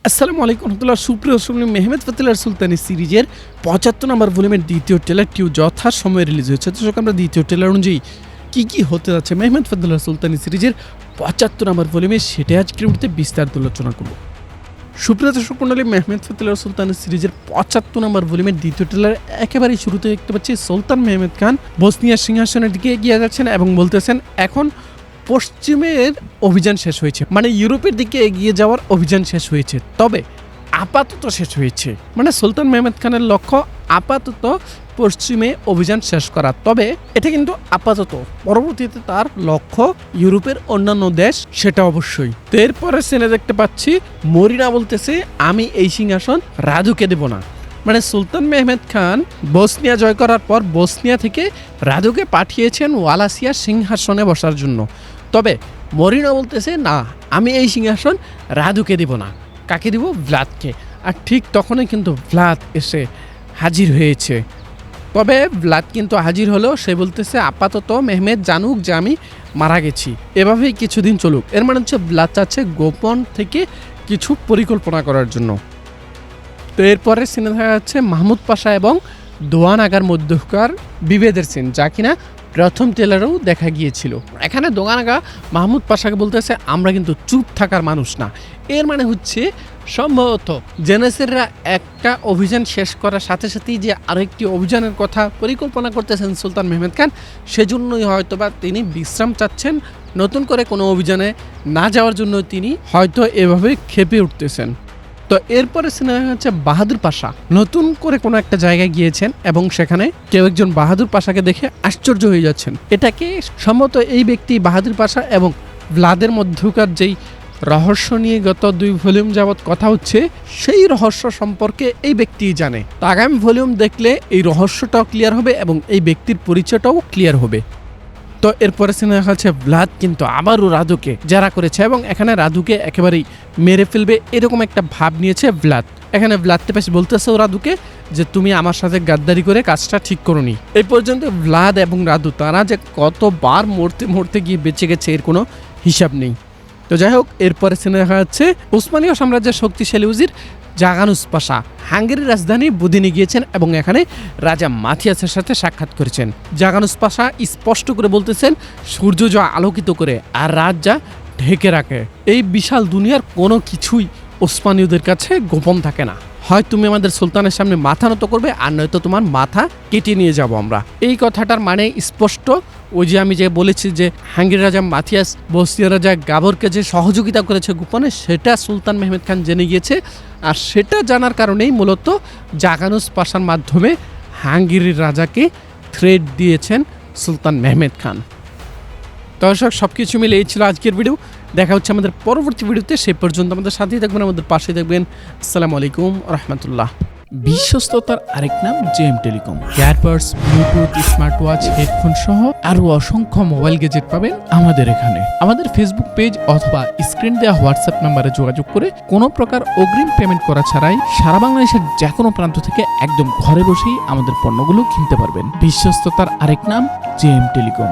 আসসালামু আলাইকুম রহমতুল্লাহ। সুপ্রিয় দর্শক, মেহমেদ ফতেলার সুলতানি সিরিজের ৭৫ নম্বর ভলিউমের দ্বিতীয় ট্রেলারটিও যথাসময়ে রিলিজ হয়েছে। দর্শক, আমরা দ্বিতীয় ট্রেলার অনুযায়ী কী হতে যাচ্ছে মেহমেদ ফতেলার সুলতানি সিরিজের ৭৫ নম্বর ভলিউমে, সেটাই আজকের ভিডিওতে বিস্তারিত আলোচনা করব। সুপ্রিয় দর্শক মণ্ডলী, মেহমেদ ফতেলার সুলতানি সিরিজের ৭৫ নম্বর ভলিউমের দ্বিতীয় ট্রেলার একেবারেই শুরুতে দেখতে পাচ্ছি সুলতান মেহমেদ খান বসনিয়ার সিংহাসনের দিকে এগিয়ে যাচ্ছেন এবং বলতেছেন এখন পশ্চিমের অভিযান শেষ হয়েছে, মানে ইউরোপের দিকে এগিয়ে যাওয়ার অভিযান শেষ হয়েছে, তবে আপাতত শেষ হয়েছে। মানে সুলতান মেহমেদ খানের লক্ষ্য আপাতত পশ্চিমে অভিযান শেষ করা, তবে এটা কিন্তু আপাতত, পরবর্তীতে তার লক্ষ্য ইউরোপের অন্যান্য দেশ, সেটা অবশ্যই। তো এরপরে সিনে দেখতে পাচ্ছি মরিনা বলতেছে আমি এই সিংহাসন রাজুকে দেব না। মানে সুলতান মেহমেদ খান বসনিয়া জয় করার পর বসনিয়া থেকে রাজুকে পাঠিয়েছেন ওয়ালাসিয়ার সিংহাসনে বসার জন্য, তবে মরিনা বলতেছে না, আমি এই সিংহাসন রাজুকে দেব না। কাকে দিব? ভ্লাদকে। আর ঠিক তখনই কিন্তু ভ্লাদ এসে হাজির হয়েছে। তবে ভ্লাদ কিন্তু হাজির হলেও সে বলতেছে আপাতত মেহমেদ জানুক যে আমি মারা গেছি, এভাবেই কিছুদিন চলুক। এর মানে হচ্ছে ভ্লাদ চাচ্ছে গোপন থেকে কিছু পরিকল্পনা করার জন্য। তো এরপরে সিনে দেখা যাচ্ছে মাহমুদ পাশা এবং দোয়ান আগার মধ্যকার বিভেদের সিন, যা কিনা প্রথম ট্রেলারেও দেখা গিয়েছিল। এখানে দোয়ান আগা মাহমুদ পাশাকে বলতেছে আমরা কিন্তু চুপ থাকার মানুষ না। এর মানে হচ্ছে সম্ভবত জেনেসেররা একটা অভিযান শেষ করার সাথে সাথেই যে আরেকটি অভিযানের কথা পরিকল্পনা করতেছেন সুলতান মেহমেদ খান, সেজন্যই হয়তোবা তিনি বিশ্রাম চাচ্ছেন, নতুন করে কোনো অভিযানে না যাওয়ার জন্য তিনি হয়তো এভাবে ক্ষেপে উঠতেছেন। তো এরপরে সিনেমা হচ্ছে বাহাদুর পাশা নতুন করে কোনো একটা জায়গায় গিয়েছেন এবং সেখানে কেউ একজন বাহাদুর পাশাকে দেখে আশ্চর্য হয়ে যাচ্ছেন। এটাকে সম্ভবত এই ব্যক্তি বাহাদুর পাশা এবং ভ্লাদের মধ্যকার যেই রহস্য নিয়ে গত ২ ভলিউম যাবৎ কথা হচ্ছে, সেই রহস্য সম্পর্কে এই ব্যক্তিই জানে। তো আগামী ভলিউম দেখলে এই রহস্যটাও ক্লিয়ার হবে এবং এই ব্যক্তির পরিচয়টাও ক্লিয়ার হবে। তো এরপরে সিনেমা হচ্ছে ভ্লাদ কিন্তু আবারও রাধুকে জেরা করেছে এবং এখানে রাধুকে একেবারেই মেরে ফেলবে এরকম একটা ভাব নিয়েছে ভ্লাদ। এখানে ভ্লাদতে পাশে বলতেছে ও রাধুকে যে তুমি আমার সাথে গাদ্দারি করে কাজটা ঠিক করোনি। এই পর্যন্ত ভ্লাদ এবং রাধু তারা যে কতবার মরতে গিয়ে বেঁচে গেছে এর কোনো হিসাব নেই। তো যাই হোক, এরপরে সিনেমা দেখা যাচ্ছে উসমানীয় সাম্রাজ্যের শক্তিশালী উজির জাগানুস পাশা হাঙ্গেরির রাজধানী বুদিনে গিয়েছেন এবং এখানে রাজা মাথিয়াসের সাথে সাক্ষাৎ করেছেন। জাগানুস পাশা স্পষ্ট করে বলতেছেন সূর্য যা আলোকিত করে আর রাত যা ঢেকে রাখে, এই বিশাল দুনিয়ার কোনো কিছুই ওসমানীয়দের কাছে গোপন থাকে না। হয় তুমি আমাদের সুলতানের সামনে মাথা নত করবে, আর নয়তো তোমার মাথা কেটে নিয়ে যাব আমরা। এই কথাটার মানে স্পষ্ট। ওই যে আমি যে বলেছি যে হাঙ্গেরি রাজা মাথিয়াস বসনিয়া রাজা গাবরকে যে সহযোগিতা করেছে গোপনে, সেটা সুলতান মেহমেদ খান জেনে গিয়েছে। আর সেটা জানার কারণেই মূলত জাগানুস পাশার মাধ্যমে হাঙ্গেরির রাজাকে থ্রেট দিয়েছেন সুলতান মেহমেদ খান। দর্শক, সব কিছু মিলে এই ছিল আজকের ভিডিও। দেখা হচ্ছে আমাদের পরবর্তী ভিডিওতে। সে পর্যন্ত আমাদের সাথেই থাকবেন, আমাদের পাশে থাকবেন। আসসালামু আলাইকুম রহমতুল্লাহ। বিশ্বস্ততার আরেক নাম JM telecom. Earbuds, Bluetooth, smart watch, headphone সহ আরো অসংখ্য মোবাইল গ্যাজেট পাবেন আমাদের এখানে। আমাদের ফেসবুক পেজ অথবা স্ক্রিন দেওয়া হোয়াটসঅ্যাপ নাম্বারে যোগাযোগ করে কোনো প্রকার অগ্রিম পেমেন্ট করা ছাড়াই সারা বাংলাদেশের যে কোনো প্রান্ত থেকে একদম ঘরে বসেই আমাদের পণ্যগুলো কিনতে পারবেন। বিশ্বস্ততার আরেক নাম জেএম টেলিকম।